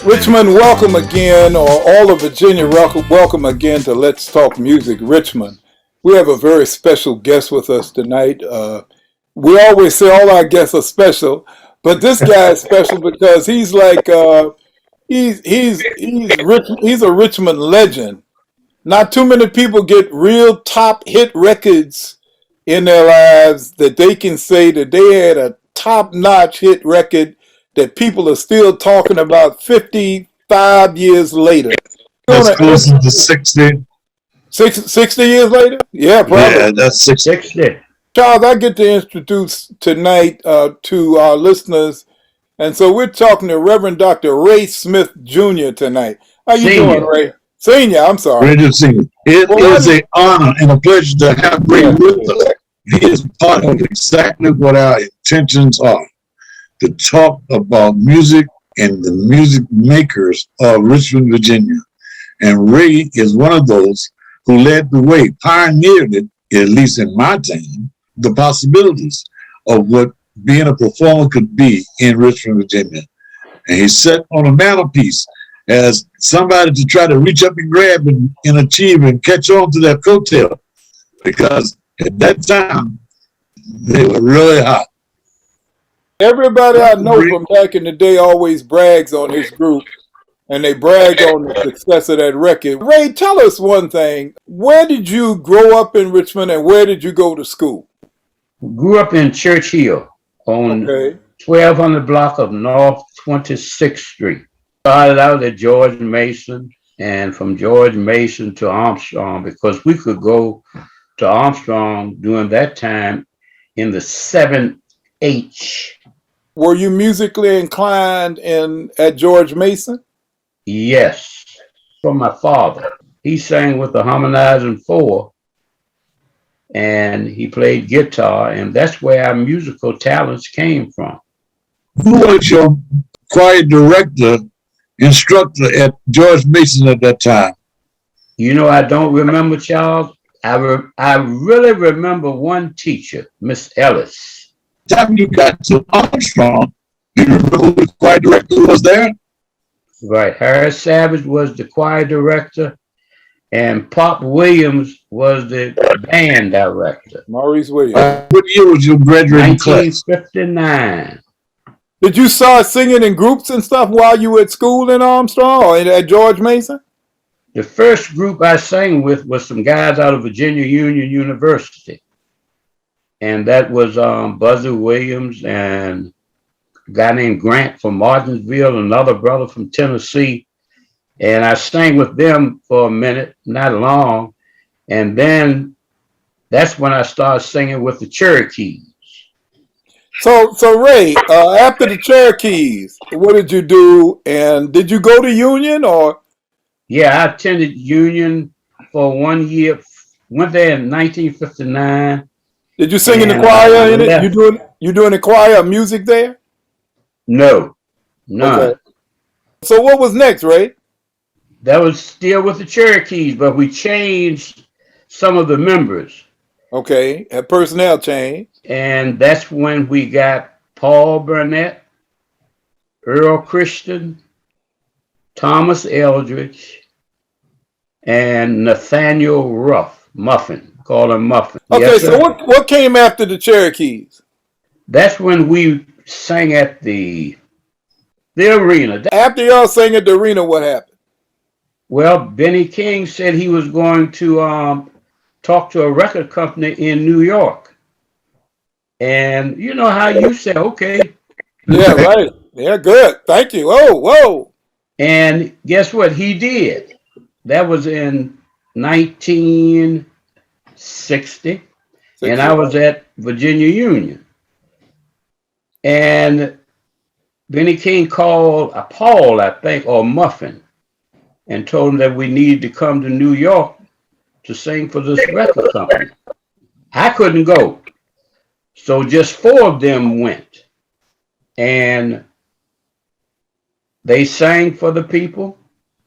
Richmond, welcome again, or all of Virginia, welcome again to Let's Talk Music Richmond. We have a very special guest with us tonight. We always say all our guests are special, but this guy is special because he's like he's a Richmond legend. Not too many people get real top hit records in their lives that they can say that they had a top-notch hit record that people are still talking about 55 years later. That's closer to 60. 60 years later? Yeah, probably. Yeah, that's 60. Charles, I get to introduce tonight to our listeners. And so we're talking to Reverend Dr. Ray Smith Jr. tonight. How you doing, Ray? Senior, I'm sorry. Ray Senior. It is an honor and a pleasure to have Ray with us. He is part of exactly what our intentions are, to talk about music and the music makers of Richmond, Virginia. And Ray is one of those who led the way, pioneered it, at least in my time, the possibilities of what being a performer could be in Richmond, Virginia. And he sat on a mantelpiece as somebody to try to reach up and grab and achieve and catch on to that coattail, because at that time, they were really hot. Everybody I know from back in the day always brags on his group, and they brag on the success of that record. Ray, tell us one thing. Where did you grow up in Richmond, and where did you go to school? Grew up in Church Hill on 1200 block of North 26th Street. Started out at George Mason, and from George Mason to Armstrong, because we could go to Armstrong during that time in the 7H. Were you musically inclined at George Mason? Yes, from my father. He sang with the Harmonizing Four, and he played guitar, and that's where our musical talents came from. Who was your choir director, instructor at George Mason at that time? You know, I don't remember, Charles. I really remember one teacher, Miss Ellis. Time you got to Armstrong, you remember who the choir director was there? Right. Harris Savage was the choir director, and Pop Williams was the band director. Maurice Williams. What year was your graduating class? 1959. Did you start singing in groups and stuff while you were at school in Armstrong or at George Mason? The first group I sang with was some guys out of Virginia Union University. And that was Buzzy Williams and a guy named Grant from Martinsville, another brother from Tennessee. And I sang with them for a minute, not long. And then that's when I started singing with the Cherokees. So Ray, after the Cherokees, what did you do? And did you go to Union or? Yeah, I attended Union for 1 year. Went there in 1959. Did you sing in the choir in it? You doing the choir music there? No, none. Okay. So what was next, Ray? That was still with the Cherokees, but we changed some of the members. Okay, a personnel change. And that's when we got Paul Burnett, Earl Christian, Thomas Eldridge, and Nathaniel Muffin. Call him Muffin. Okay, yes, so what came after the Cherokees? That's when we sang at the arena. After y'all sang at the arena, what happened? Well, Benny King said he was going to talk to a record company in New York. And you know how you say, okay. Yeah, right. Yeah, good. Thank you. Whoa. And guess what? He did. That was in 1960. And I was at Virginia Union. And Benny King called Paul, I think, or Muffin, and told him that we needed to come to New York to sing for this record company. I couldn't go. So just 4 of them went. And they sang for the people.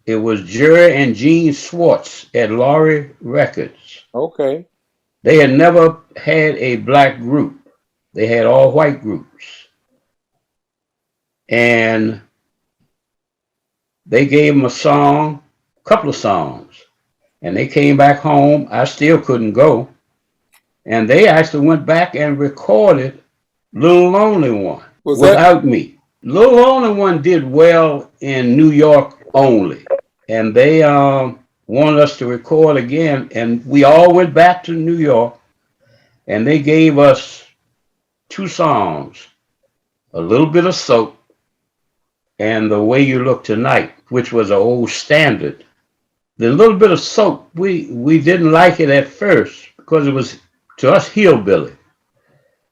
It was Jerry and Gene Swartz at Laurie Records. Okay. They had never had a black group. They had all white groups. And they gave them a couple of songs, and they came back home. I still couldn't go. And they actually went back and recorded Little Lonely One without me. Little Lonely One did well in New York only. And they wanted us to record again. And we all went back to New York, and they gave us 2 songs, A Little Bit of Soap and The Way You Look Tonight, which was an old standard. The Little Bit of Soap, we didn't like it at first because it was, to us, hillbilly.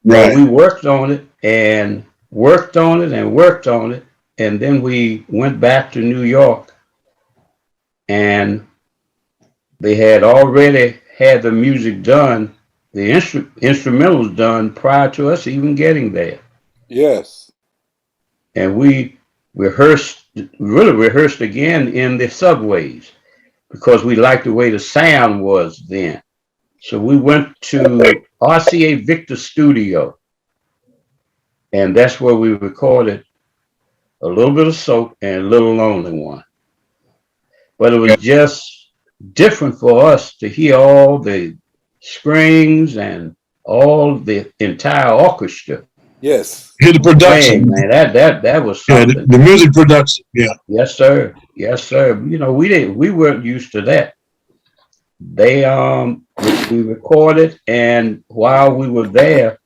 Right. But we worked on it and worked on it and worked on it. And then we went back to New York, and they had already had the music done, the instrumentals done prior to us even getting there. Yes. And we really rehearsed again in the subways because we liked the way the sound was then. So we went to RCA Victor Studio, and that's where we recorded A Little Bit of Soap and Little Lonely One. But it was just different for us to hear all the strings and all the entire orchestra. Yes. Hear the production. Man, that was something. Yeah, the music production. Yeah. Yes, sir. Yes, sir. You know, we weren't used to that. They we recorded, and while we were there,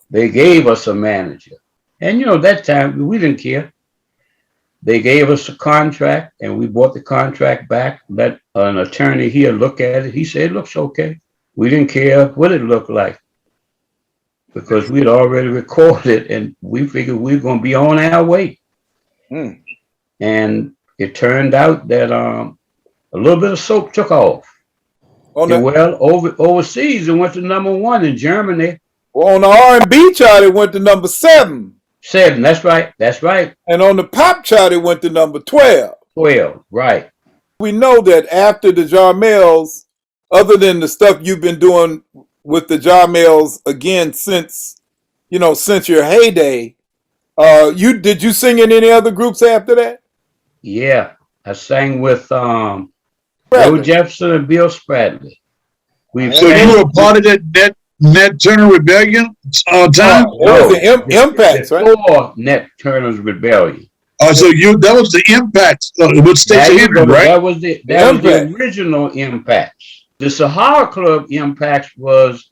they gave us a manager. And you know, that time we didn't care. They gave us a contract, and we brought the contract back. Let an attorney here look at it. He said it looks okay. We didn't care what it looked like because we'd already recorded, and we figured we were going to be on our way. Mm. And it turned out that A Little Bit of Soap took off. Well, overseas, it went to #1 in Germany. Well, on the R&B chart, it went to #7. 7, that's right. That's right. And on the pop chart, it went to #12. 12, right. We know that after the Jarmels, other than the stuff you've been doing with the Jarmels again since your heyday, did you sing in any other groups after that? Yeah, I sang with Joe Jefferson and Bill Spradley. So you were a part of that Nat Turner Rebellion time? It was the Impacts, right? Before Nat Turner's Rebellion. Oh, so that was the Impacts with Stacey Henry, right? That was the original Impacts. The Sahara Club Impacts was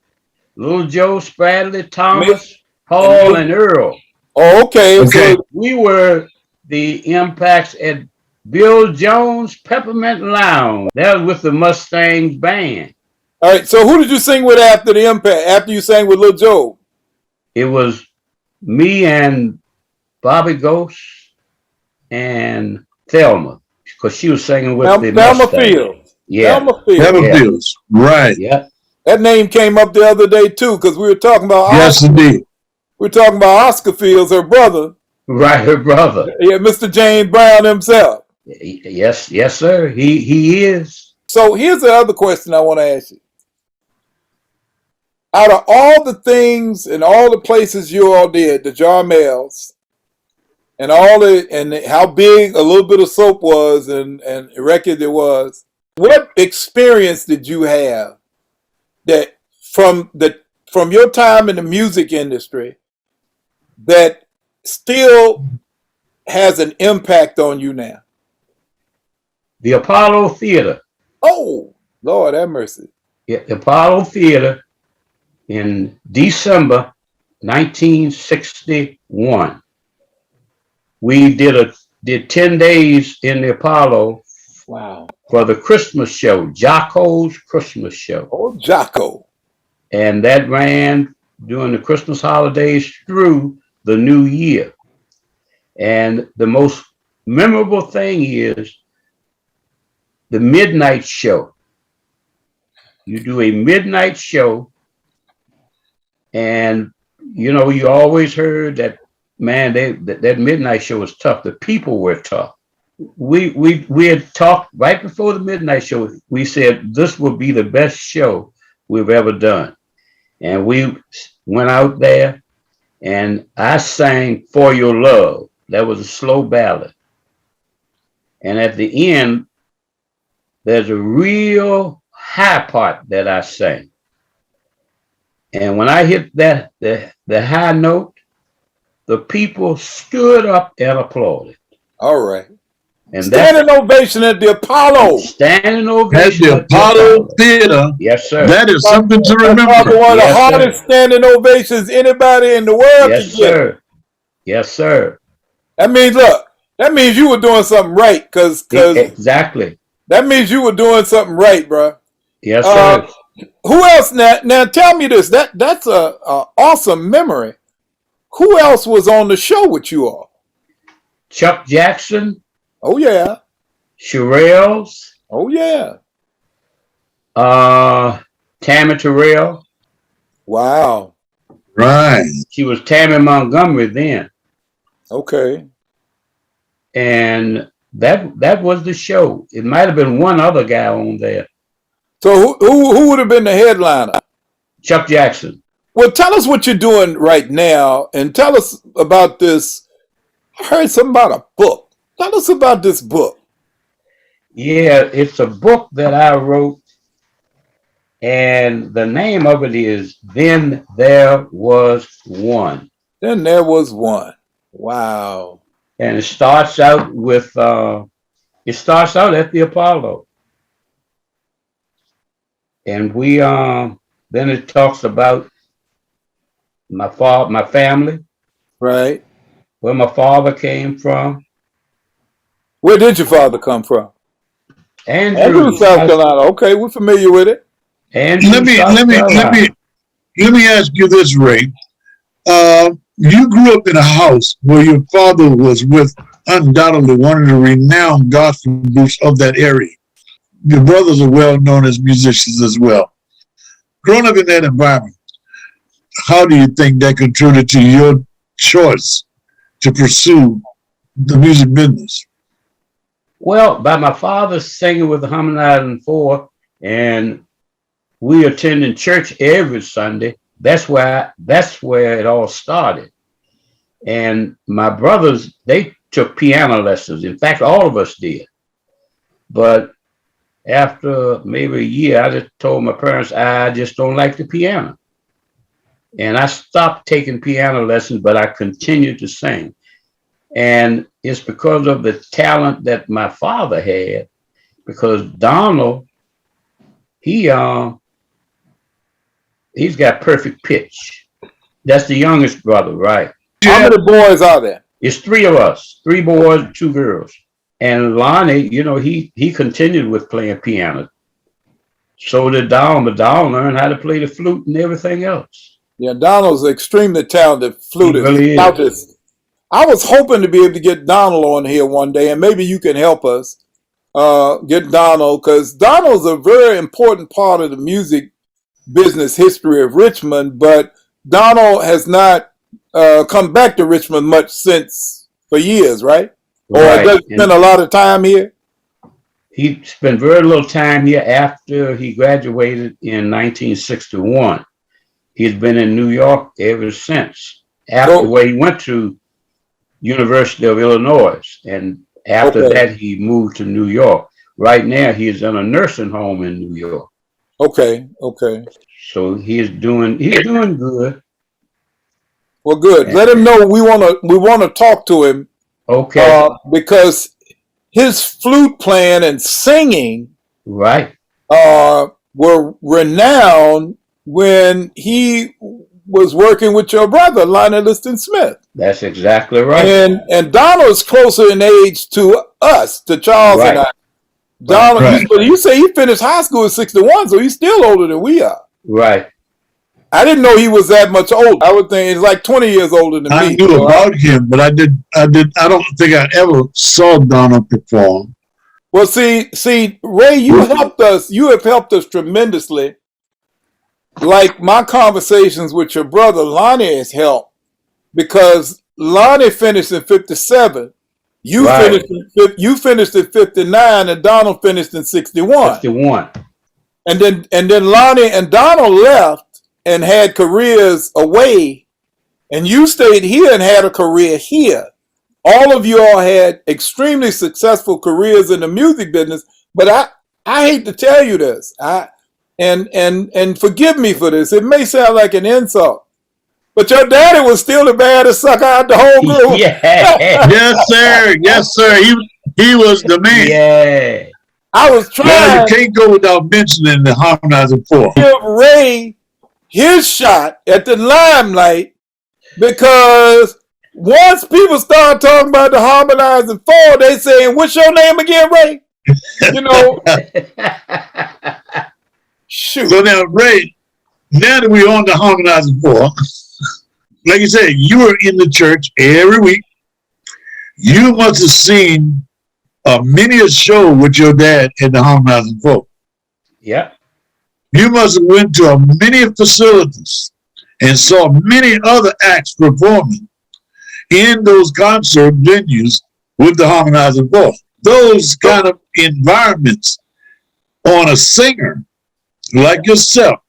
Little Joe, Spradley, Thomas, Paul, and Earl. Oh, okay. So we were the Impacts at Bill Jones Peppermint Lounge. That was with the Mustangs band. All right. So who did you sing with after the Impact? After you sang with Lil Joe? It was me and Bobby Ghost and Thelma, because she was singing with the Thelma Mustangs. Fields. Yeah. Thelma Fields. Right. Yeah. That name came up the other day too, because we were talking about Yes, indeed. We were talking about Oscar Fields, her brother. Right, her brother. Yeah, Mr. James Brown himself. Yes, sir. He is. So here's the other question I want to ask you. Out of all the things and all the places you all did, the Jarmels, and how big A Little Bit of Soap was and record it was, what experience did you have that from your time in the music industry that still has an impact on you now? The Apollo Theater. Oh, Lord have mercy. Yeah, the Apollo Theater in December 1961. We did 10 days in the Apollo. Wow. For the Christmas show, Jocko's Christmas show. Oh, Jocko. And that ran during the Christmas holidays through the new year. And the most memorable thing is the midnight show. You do a midnight show, and you know, you always heard that, man, that midnight show was tough. The people were tough. We had talked right before the midnight show. We said this will be the best show we've ever done. And we went out there, and I sang For Your Love. That was a slow ballad. And at the end, there's a real high part that I sang. And when I hit that the high note, the people stood up and applauded. All right. And standing ovation at the Apollo. Standing ovation at the Apollo Theater. Yes, sir. That is something to remember. One of the hardest standing ovations anybody in the world yes, could get. Sir. Yes, sir. That means, look, that means you were doing something right, cause exactly. That means you were doing something right, bro. Yes, sir. Who else? Now tell me this. That's a awesome memory. Who else was on the show with you all? Chuck Jackson. Oh yeah. Jarmels. Oh yeah. Tammy Terrell. Wow. Right. She was Tammy Montgomery then. Okay. And that was the show. It might have been one other guy on there. So who would have been the headliner? Chuck Jackson. Well, tell us what you're doing right now, and tell us about this. I heard something about a book. Tell us about this book. Yeah, it's a book that I wrote, and the name of it is Then There Was One. Then There Was One. Wow. And it starts out with, it starts out at the Apollo. And we, then it talks about my family. Right. Where my father came from. Where did your father come from? Andrew, South Carolina. Okay, we're familiar with it. Andrew, let me ask you this, Ray. You grew up in a house where your father was with undoubtedly one of the renowned gospel groups of that area. Your brothers are well known as musicians as well. Growing up in that environment, how do you think that contributed to your choice to pursue the music business? Well, by my father singing with the RVA, and we attending church every Sunday. That's where it all started. And my brothers, they took piano lessons. In fact, all of us did. But after maybe a year, I just told my parents I just don't like the piano. And I stopped taking piano lessons, but I continued to sing. And it's because of the talent that my father had, because Donald, he's got perfect pitch. That's the youngest brother, right? How many boys are there? It's 3 of us, 3 boys, 2 girls. And Lonnie, he continued with playing piano. So did Donald, but Donald learned how to play the flute and everything else. Yeah, Donald's extremely talented flutist. He really is. I was hoping to be able to get Donald on here one day, and maybe you can help us get Donald, because Donald's a very important part of the music business history of Richmond, but Donald has not come back to Richmond much for years, right? Or does he spend a lot of time here? He spent very little time here after he graduated in 1961. He's been in New York ever since. Where he went to University of Illinois, and after that he moved to New York. Right now he is in a nursing home in New York. Okay. So he's doing good. Well, good. Let him know we want to talk to him. Okay. Because his flute playing and singing, right, were renowned when he was working with your brother, Lionel Liston Smith. That's exactly right. And Donald's closer in age to us, to Charles and I. Donald, but you say he finished high school in 61, so he's still older than we are. Right. I didn't know he was that much older. I would think he's like 20 years older than me. I knew about him, but I don't think I ever saw Donald perform. Well, see, Ray, you have helped us tremendously. Like my conversations with your brother Lonnie has helped, because Lonnie finished in 57. You finished in 59, and Donald finished in 61. 61. And then Lonnie and Donald left and had careers away, and you stayed here and had a career here. all of you all had extremely successful careers in the music business, but I hate to tell you this. And forgive me for this. It may sound like an insult, but your daddy was still the man to suck out the whole group. Yeah. Yes, sir. Yes, sir. He was the man. Yeah. I was Well, trying you can't go without mentioning the Harmonizing Four. to give Ray his shot at the limelight, because once people start talking about the Harmonizing Four, they saying, "What's your name again, Ray?" You know, shoot. So now, Ray, now that we're on the Harmonizing Four, like you said, you were in the church every week. You must have seen many a show with your dad in the Harmonizing Four. Yeah. You must have went to many facilities and saw many other acts performing in those concert venues with the Harmonizing Four. Those kind of environments on a singer like yourself,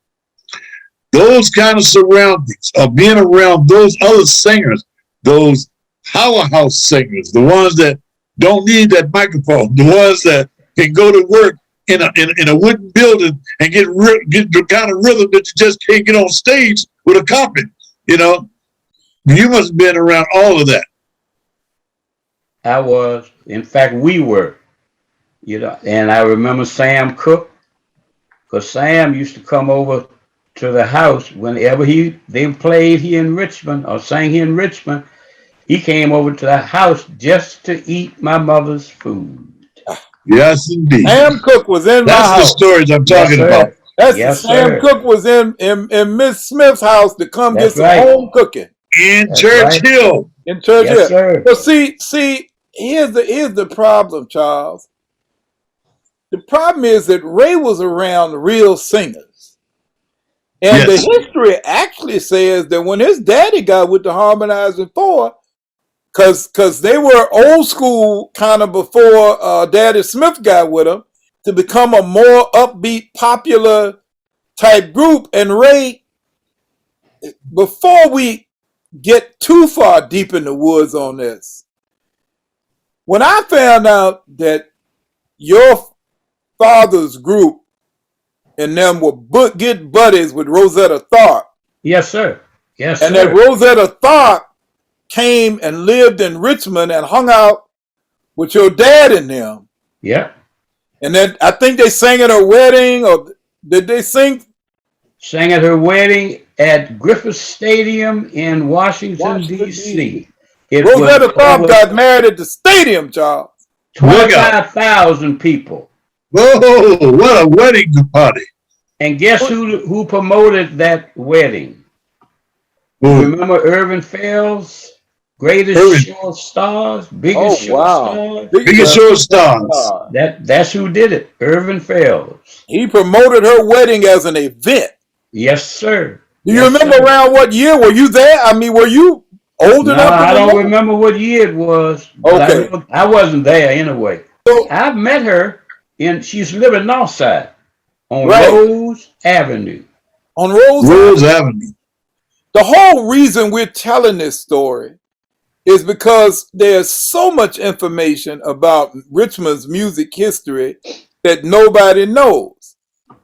those kind of surroundings of being around those other singers, those powerhouse singers, the ones that don't need that microphone, the ones that can go to work in a wooden building and get the kind of rhythm that you just can't get on stage with a carpet. You know, you must have been around all of that. I was. In fact, we were. You know, and I remember Sam Cooke, because Sam used to come over to the house whenever they played here in Richmond or sang here in Richmond. He came over to the house just to eat my mother's food. Yes, indeed. Sam Cooke was in my That's the house. stories I'm talking about. That's Yes, Sam sir. Cooke was in Miss Smith's house to come That's get some right. home cooking In That's Church right. Hill. in Church Yes, Hill. sir. But see, here's the problem, Charles. The problem is that Ray was around real singers. And Yes. the history actually says that when his daddy got with the Harmonizing Four, because they were old school kind of before Daddy Smith got with him, to become a more upbeat, popular type group. And Ray, before we get too far deep in the woods on this, when I found out that your father's group and them were get buddies with Rosetta Tharpe, Yes, sir. Yes, and sir. that Rosetta Tharpe came and lived in Richmond and hung out with your dad and them, Yep. and then I think they sang at her wedding, or did they sing? Sang at her wedding at Griffith Stadium in Washington, D.C. It Rosetta was Tharpe over got married at the stadium, Charles. 25,000 people. Whoa, what a wedding party. And guess who promoted that wedding? Who? Remember Irvin Fell's Greatest Irvin. Show of Stars? Biggest Show of Stars? Biggest show stars. That's who did it. Irvin Fell's. He promoted her wedding as an event. Yes, sir. Do you Yes, remember sir. around what year? Were you there? I mean, were you old No, enough to I don't remember? remember what year it was. But Okay. I wasn't there anyway. So, I've met her she's living Northside on Right. Rose Avenue. on Rose Rose Avenue. The whole reason we're telling this story is because there's so much information about Richmond's music history that nobody knows.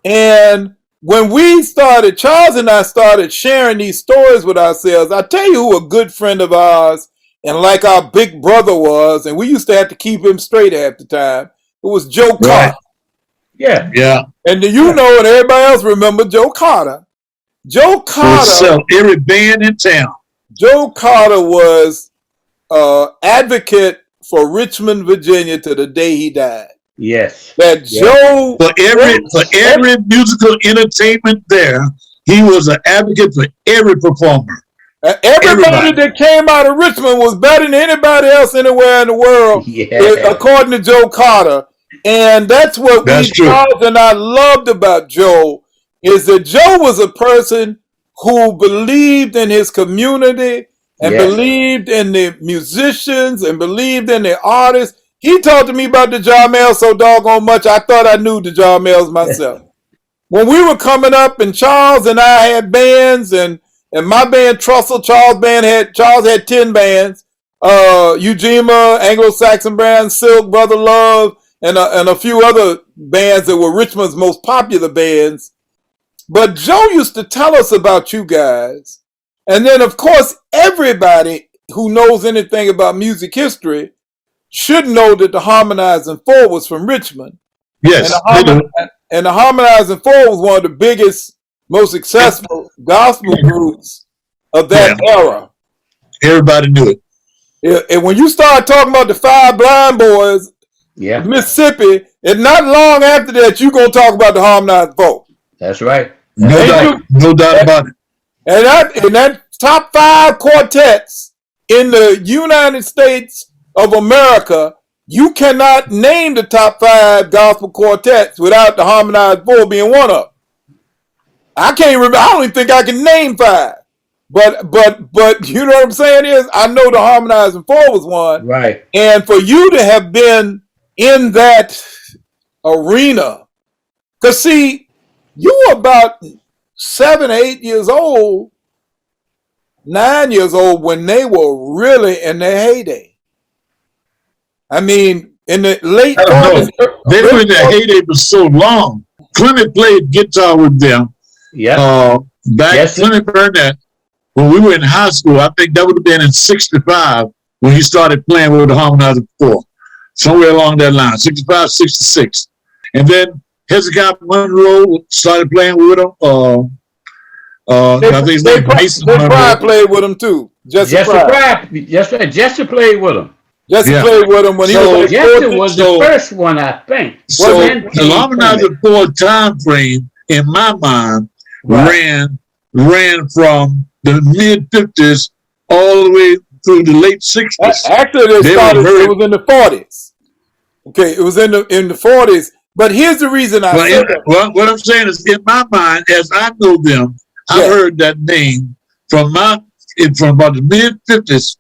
And when Charles and I started sharing these stories with ourselves, I tell you who a good friend of ours and like our big brother was, and we used to have to keep him straight half the time, it was Joe Carter. Right. Yeah. Yeah. And you know, and everybody else remember Joe Carter. Joe Would Carter. sell every band in town. Joe Carter was advocate for Richmond, Virginia, to the day he died. Yes. That Joe For every musical entertainment there, he was an advocate for every performer. everybody that came out of Richmond was better than anybody else anywhere in the world, Yeah. according to Joe Carter. And that's what Charles and I loved about Joe, is that Joe was a person who believed in his community and Yes. believed in the musicians and believed in the artists. He talked to me about the Jarmels so doggone much, I thought I knew the Jarmels myself. When we were coming up and Charles and I had bands, and my band Trussell, Charles had 10 bands. Ujima, Anglo-Saxon Band, Silk, Brother Love, and a few other bands that were Richmond's most popular bands. But Joe used to tell us about you guys. And then, of course, everybody who knows anything about music history should know that the Harmonizing Four was from Richmond. Yes. And the Harmonizing Four was one of the biggest, most successful gospel groups of that era. Everybody knew it. And when you start talking about the Five Blind Boys, of Mississippi, and not long after that, you're going to talk about the Harmonizing Four. That's right. No doubt about it. And that top 5 quartets in the United States of America, you cannot name the top 5 gospel quartets without the Harmonizing Four being one of them. I can't remember. I don't even think I can name 5. But you know what I'm saying is, I know the Harmonizing Four was one. Right. And for you to have been in that arena, because see, you were about 7, 8 years old, 9 years old when they were really in their heyday. I mean, in the late 40s. They were in their heyday for so long. Clement played guitar with them. Yeah. Clement Burnett, when we were in high school, I think that would have been in 65 when he started playing with the Harmonizing Four. Somewhere along that line, 65, 66. And then Hezekiah Monroe started playing with him. I think his name Mason Monroe. Pryor played with him too. Jesse Pryor. Jesse played with him. Jesse played with him when he was. Jesse was the first one, I think. So the Harmonizing Four time frame, in my mind, ran from the mid 50s all the way through the late 60s. Actually, it was in the 40s. Okay, it was in the 40s. But here's the reason I say that. Well, what I'm saying is, in my mind, as I know them, I heard that name from about the mid 50s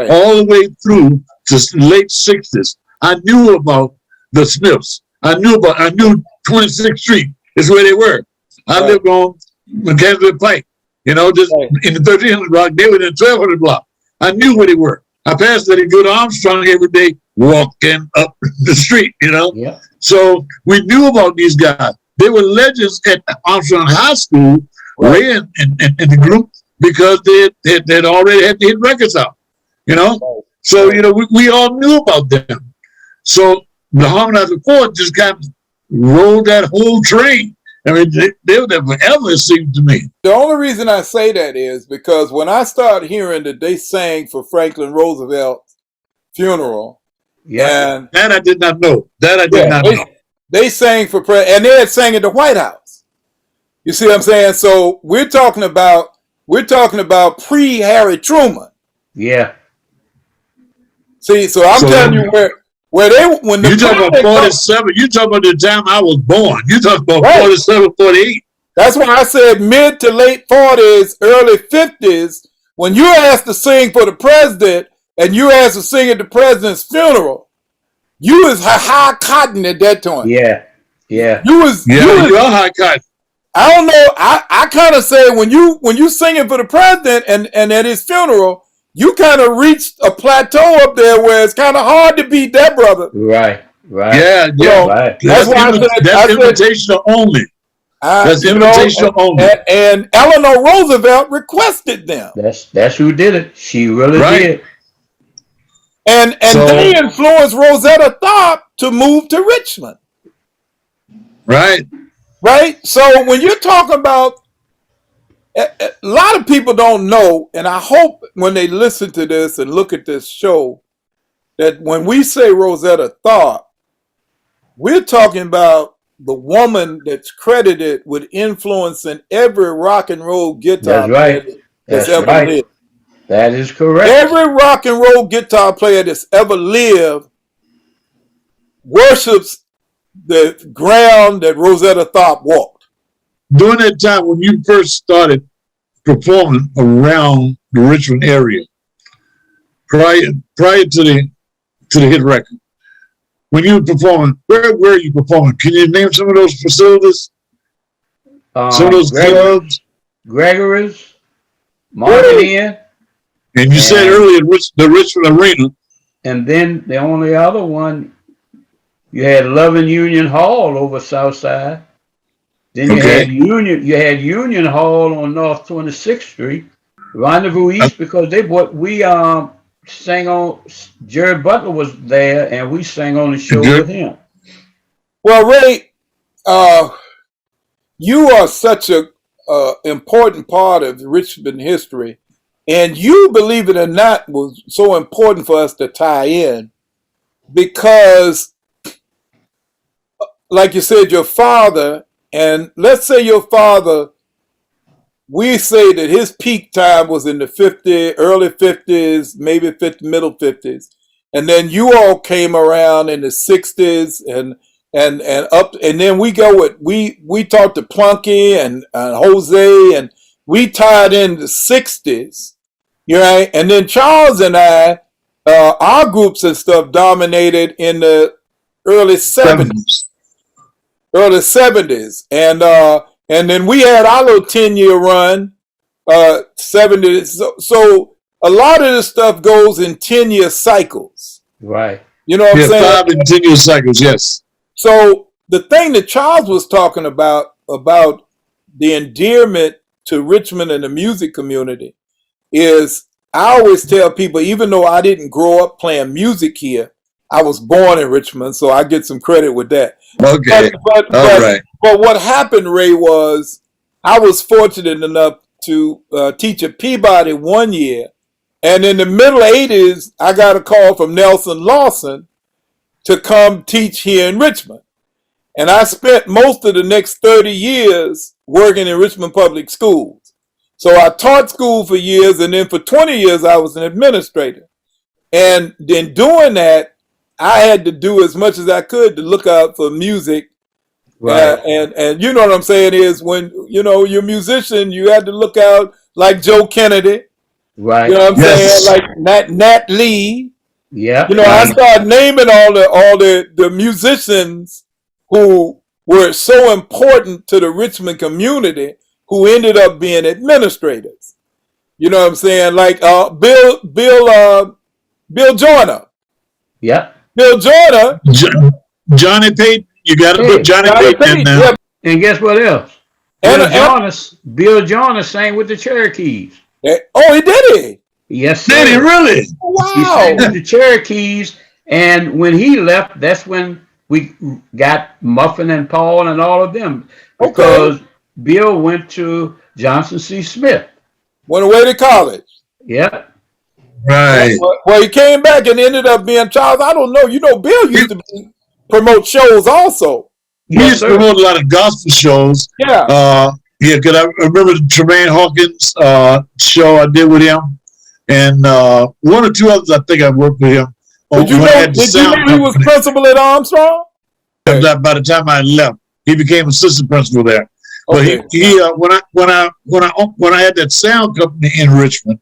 all the way through to the late 60s. I knew about the Smiths. I knew 26th Street is where they were. I lived on Mechanicsville Pike. Just in the 1300 block, they were in the 1200 block. I knew where they were. I passed that at Good Armstrong every day, walking up the street, Yeah. So we knew about these guys. They were legends at Armstrong High School, Ray and the group, because they'd already had the hit records out, So, we all knew about them. So the Harmonizing Four just kind of rolled that whole train. I mean, they were there forever, it seemed to me. The only reason I say that is because when I started hearing that they sang for Franklin Roosevelt's funeral, and that I did not know. Know. They sang for and they had sang at the White House. You see what I'm saying? So we're talking about pre-Harry Truman. Yeah. See, so I'm telling you where they when the you talking about 47. You talking about the time I was born. You talking about 47, 48. That's why I said mid to late 40s, early 50s. When you asked to sing for the president and you asked to sing at the president's funeral, you was high cotton at that time. Yeah. You are high cotton. I don't know. I kind of say when you singing for the president and at his funeral, you kind of reached a plateau up there where it's kind of hard to beat that brother. Right. Yeah. Right. That's why that's invitational only. That's invitational only. And Eleanor Roosevelt requested them. That's who did it. She really did. And they influenced Rosetta Tharpe to move to Richmond. Right. So when you're talking about, a lot of people don't know, and I hope when they listen to this and look at this show, that when we say Rosetta Tharpe, we're talking about the woman that's credited with influencing every rock and roll guitar player that's ever lived. That is correct. Every rock and roll guitar player that's ever lived worships the ground that Rosetta Tharpe walked. During that time when you first started performing around the Richmond area, prior to the hit record, when you were performing, where were you performing? Can you name some of those facilities? Some of those clubs? Gregory's, Martin Inn. And you said earlier the Richmond Arena. And then the only other one, you had Loving Union Hall over South Side. Then you had Union Hall on North 26th Street. Rendezvous East, because we sang on, Jerry Butler was there and we sang on the show with him. Well, Ray, you are such a important part of Richmond history, and you, believe it or not, was so important for us to tie in because, like you said, your father, and let's say your father, we say that his peak time was in the early 50s, maybe middle 50s. And then you all came around in the 60s and up, and then we go with, we talked to Plunky and Jose, and we tied in the 60s, right? And then Charles and I, our groups and stuff dominated in the early 70s. And then we had our little 10-year run, 70s. So a lot of this stuff goes in 10-year cycles. Right. You know what I'm saying? 5 and 10-year cycles, yes. So the thing that Charles was talking about the endearment to Richmond and the music community is, I always tell people, even though I didn't grow up playing music here, I was born in Richmond, so I get some credit with that. Okay. But what happened, Ray, was I was fortunate enough to teach at Peabody 1 year. And in the middle 80s, I got a call from Nelson Lawson to come teach here in Richmond. And I spent most of the next 30 years working in Richmond Public Schools. So I taught school for years, and then for 20 years, I was an administrator. And then doing that, I had to do as much as I could to look out for music. Right. And you know what I'm saying is, when, you're a musician, you had to look out like Joe Kennedy. Right. You know what I'm saying? Like Nat Lee. Yeah. I started naming all the musicians who were so important to the Richmond community who ended up being administrators. You know what I'm saying? Like Bill Joyner. Yeah. Bill Joyner. Johnny Payton. You got to put Johnny Payton in there. Yeah. And guess what else? Bill Joyner sang with the Cherokees. Oh, he did. Yes, sir. Did he really? Wow. He sang with the Cherokees, and when he left, that's when we got Muffin and Paul and all of them, because Bill went to Johnson C. Smith. Went away to college. Yeah. Right. Well, he came back and ended up being Charles. I don't know. Bill used to promote shows also. He used to promote a lot of gospel shows. Yeah. Because I remember the Tremaine Hawkins show I did with him, and one or two others I think I worked with him. Did you know he was principal at Armstrong? By the time I left, he became assistant principal there. Okay. But he when I had that sound company in Richmond,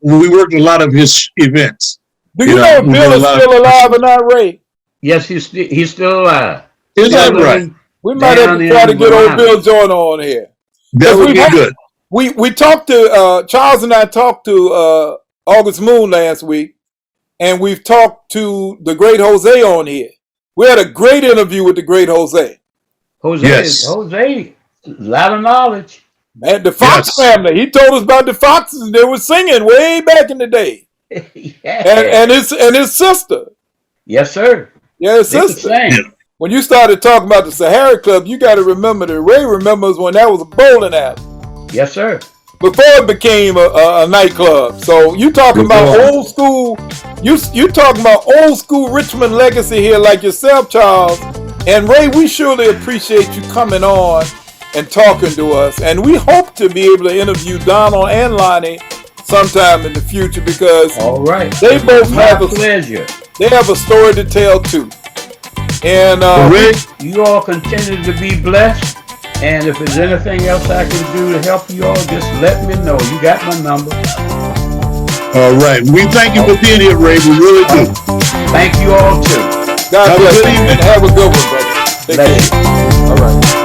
we worked a lot of his events. Do you know Bill is still alive or not, Ray? Yes, he's still alive. Is that right? We might have to try to get old Bill Joyner on here. That would be good. We talked to Charles and I talked to August Moon last week, and we've talked to the great Jose on here. We had a great interview with the great Jose. Jose, a lot of knowledge. Man, the Fox family. He told us about the Foxes. They were singing way back in the day. and his sister. Yes, sir. Yeah, his sister. When you started talking about the Sahara Club, you got to remember that Ray remembers when that was a bowling alley. Yes, sir. Before it became a nightclub. So you talking about old school. You talking about old school Richmond legacy here, like yourself, Charles. And Ray, we surely appreciate you coming on and talking to us. And we hope to be able to interview Donald and Lonnie sometime in the future, because they both have pleasure. They have a story to tell too. And you all continue to be blessed. And if there's anything else I can do to help you all, just let me know. You got my number. All right. We thank you for being here, Ray. We really do. Thank you all too. God bless you and have a good one, brother. Take care. All right.